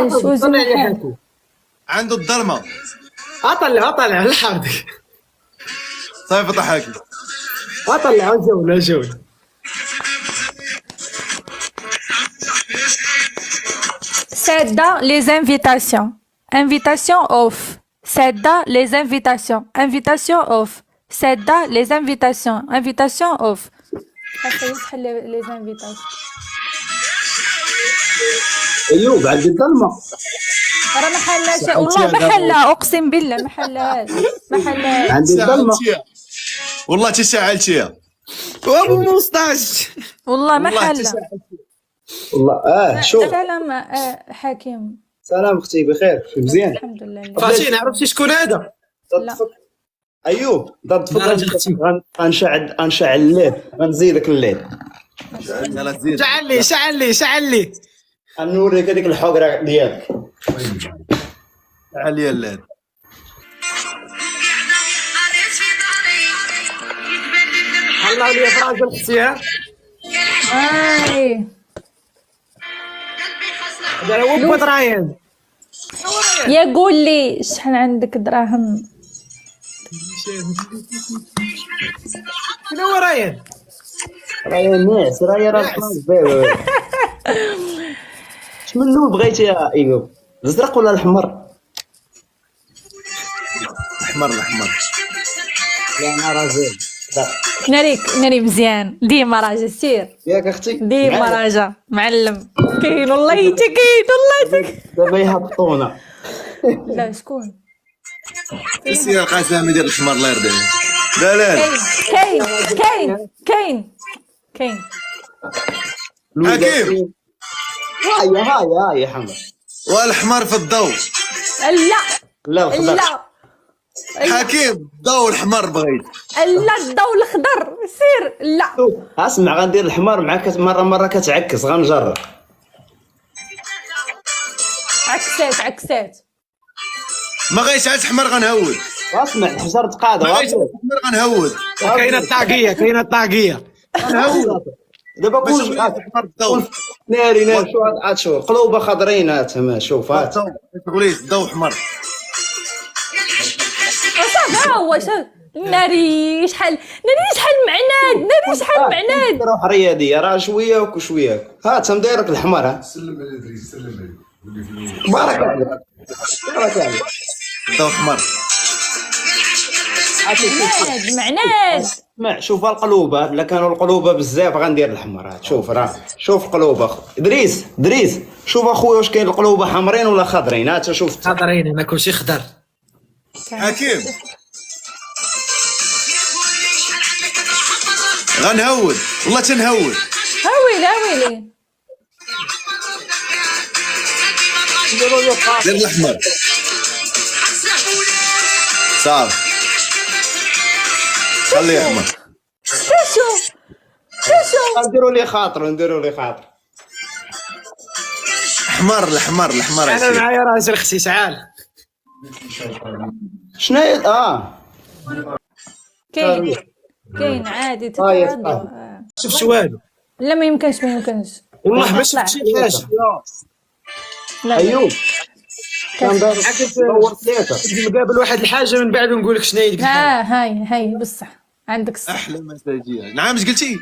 معاش وزن طلع لي حال. حاكم. عنده الظلمه. اطلع على حارتك. صيفط حاكم. اطلع جولة. سادة les invitations. Invitation off. سادة les invitations. Invitation off. سادة les invitations. Invitation off. خاصة يسحل les invitations. ايوب عند الظلمه. راه ما حلاش والله ما حلها، اقسم بالله ما حلاش ما حلاش. عند الظلمه. والله تشعلتيها. وابو مصطاش. والله ما والله حلها. والله شوف. سلام حكيم. سلام اختي بخير مزيان. الحمد لله. فاتين عرفتي شكون هذا؟ لا. ايوب ضد لا، راجل فوق. اختي. غنشعل الليل، غنزيدك الليل. يلا تزيد. شعل لي. غنوريك هذيك الحقره ديالك. تعال يا الليل. حلاو لي فراج اختي ها. اي هذا هو بدرايان. يا قول لي شحال عندك دراهم؟ شنو هو رايان؟ راهي ناعس، راهي راه خلاص. شمن اللون بغيتي يا ايوب؟ الازرق ولا الاحمر؟ الاحمر. لا انا راجل. لا ناري مزيان ديما راجع سير ياك اختي ديما راجع معلم. كاين والله حتى كاين والله حتى دابا يهبطونا. لا شكون السير القاسم يدير الاحمر الله يرضيه. لا كاين. حكيم. هاي حمد. والاحمر في الضوء. لا الخضر. لا حكيم ضوء الاحمر بغيت. لا الضوء الخضر سير. لا اسمع غندير الحمار معاك مره كتعكس غنجرب. عكسات ما غيشعلش احمر غنهود. اسمع الحجر تقاضى. ما غيشعلش احمر غنهود. كاينه الطاقيه. غنهود. دابا باش كلشي احمر بالضوء. ناري شو هاد شو قلوبه خضرين هات تما شوف هات. تقولي الضوء احمر. صافي هو ناري شحال معناد. روح رياضيه راه شويه وشويه. هات مدايرك الحمار. ها سلم على ادريس. بارك عليك. الضوء احمر. معناد اسمع شوف القلوبه، الا كانوا القلوبه بزاف غندير الحمر. هات شوف راه شوف القلوبه. ادريس شوف اخويا واش كاين القلوبه حمرين ولا خضرين. هات شوف. خضرين انا كلشي خضر. حكيم غنهود والله تنهود. هاويلي دير الاحمر صافي. خليه احمر. شوف نديروا لي خاطر. الاحمر انا يصير. معايا راجل اختي تعال. شناهي كاين عادي تتعدى. شفت والو لا ما يمكنش والله ما شفت شي حاجه. لا ايوب كان داير دور ثلاثه. نقابل واحد الحاجه من بعد ونقول لك شنو هي ديك الحاجه. هاي بصح عندك الصح. احلى مساجيه. نعم اش قلتي؟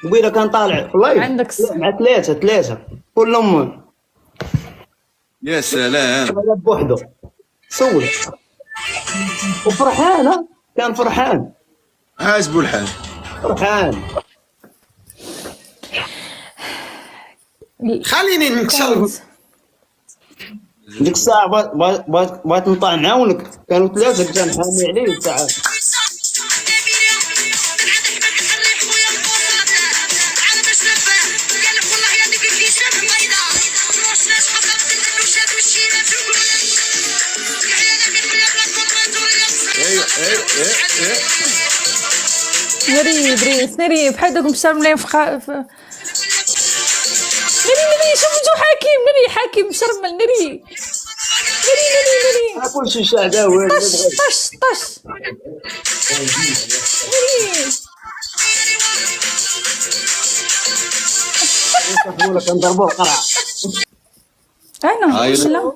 قبيله كان طالع والله عندك الصح. مع ثلاثه كلهم يا سلام. هذا بوحده سول وفرحان. كان فرحان عاجبو الحال. خليني نكسر. ديك الساعه بغيت نطلع نعاونك. كانوا ثلاثه كان حامي عليه الساعه. ناري بحال دوك مشرملين في ناري شوفوا حكيم. حكيم مشرمل. ناري كلشي شاهده. طش نضربوه القرعه. انا أيوة. لا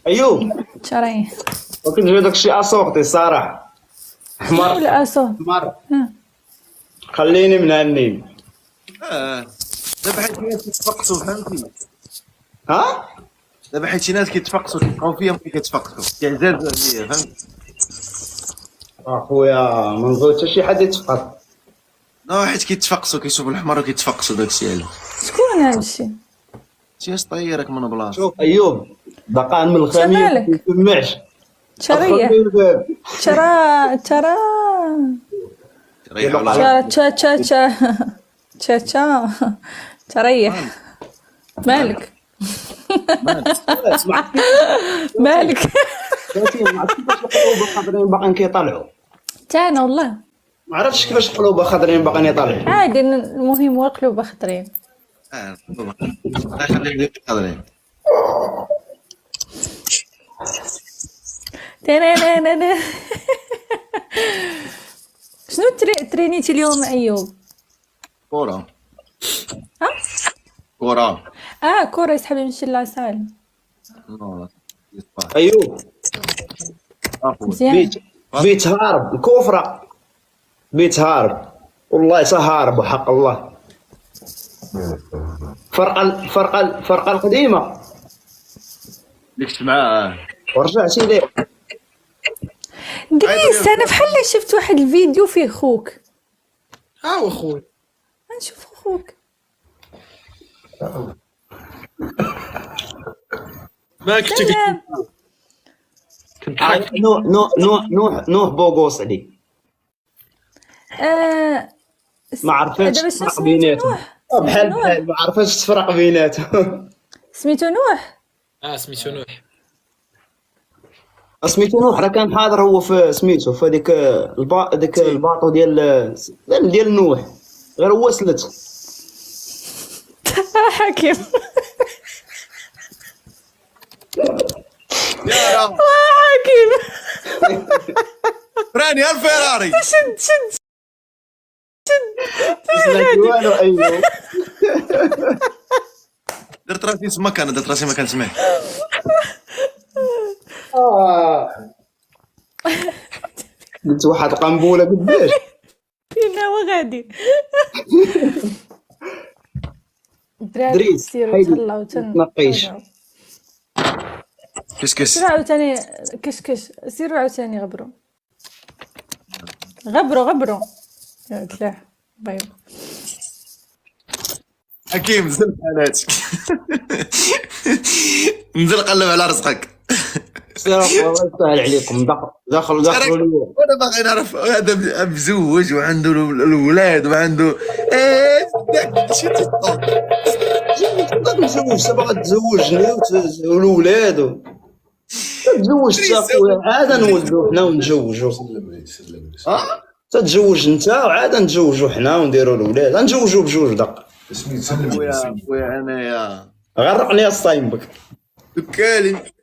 ايوب شرايه وكنت داك الشيء اسوقتي الصراحه حمر ولا اسو حمر خليني من هالنيم دابا حيت الناس كيتفقسوا فهمتي ها دابا حيت شي ناس كيتفقسوا كيبقاو فيا ملي كيتفقسوا كيعزاز عليا فهمت اخويا ما نظن حتى شي حد يتفقد نو حيت كيتفقسوا كيشوفوا الحمر وكيتفقسوا داكشي علاش شكون هادشي شي طيرك من بلاصه شوف ايوب دقان من الخميس مالك؟ ما يسمعش شريه ترى ريح على تشا تشا تشا تشا تشا تريح مالك مالك ما عرفتش كيفاش القلوب خضرين باقيين كيطلعوا تانا والله ما عرفتش كيفاش القلوب خضرين باقيين يطلعوا عادي المهم هو القلوب خضرين الله يخليك قادرين تنانانانا. شنو ترينيتي اليوم ايوب؟ كورة ها؟ كورة كورة يسحب يمشي لاصال ايوب مزيان بيت هارب الكفرة بيت هارب والله سهارب وحق الله فرقة القديمة ديك معاه ورجعتي ليه دريس انا بحال شفت واحد الفيديو فيه خوك ها هو خويا نشوف خوك ما كنت سلام نوح بوغوس عليه ما عرفتش دابا شنو تفرق سميتو بيناتهم نوح؟ بحال نوح. بحال ما عرفتش تفرق بيناتهم سميتو نوح سميتو نوح سميتو نوح راه كان حاضر هو في سميتو في هذيك ديك الباطو ديال نوح غير هو سلت حكيم يا رب حكيم راني الفيراري شد والو ايوب درت راسي سمك انا درت راسي ما كنسمعش قلت واحد القنبوله قداش فينا وغادي دريس، سيروا حيدي، تهلاو تنقيش. كسكس سيروا عاوتاني كشكش سيروا عاوتاني غبروا يا تلاح بايو حكيم زل حالاتك نزل قلب على رزقك والله يسهل عليكم دخلوا اليوم وانا باغي نعرف هذا مزوج وعنده الاولاد وعنده ايه شي تطور تزوج باغا تزوجني والولاد تزوج انت اخويا عاد نولدو حنا ونتزوجو تتزوج انت وعاد نتزوجو حنا ونديرو الولاد نتزوجو بجوج دق خويا انايا غرقني الصايم بك دكالي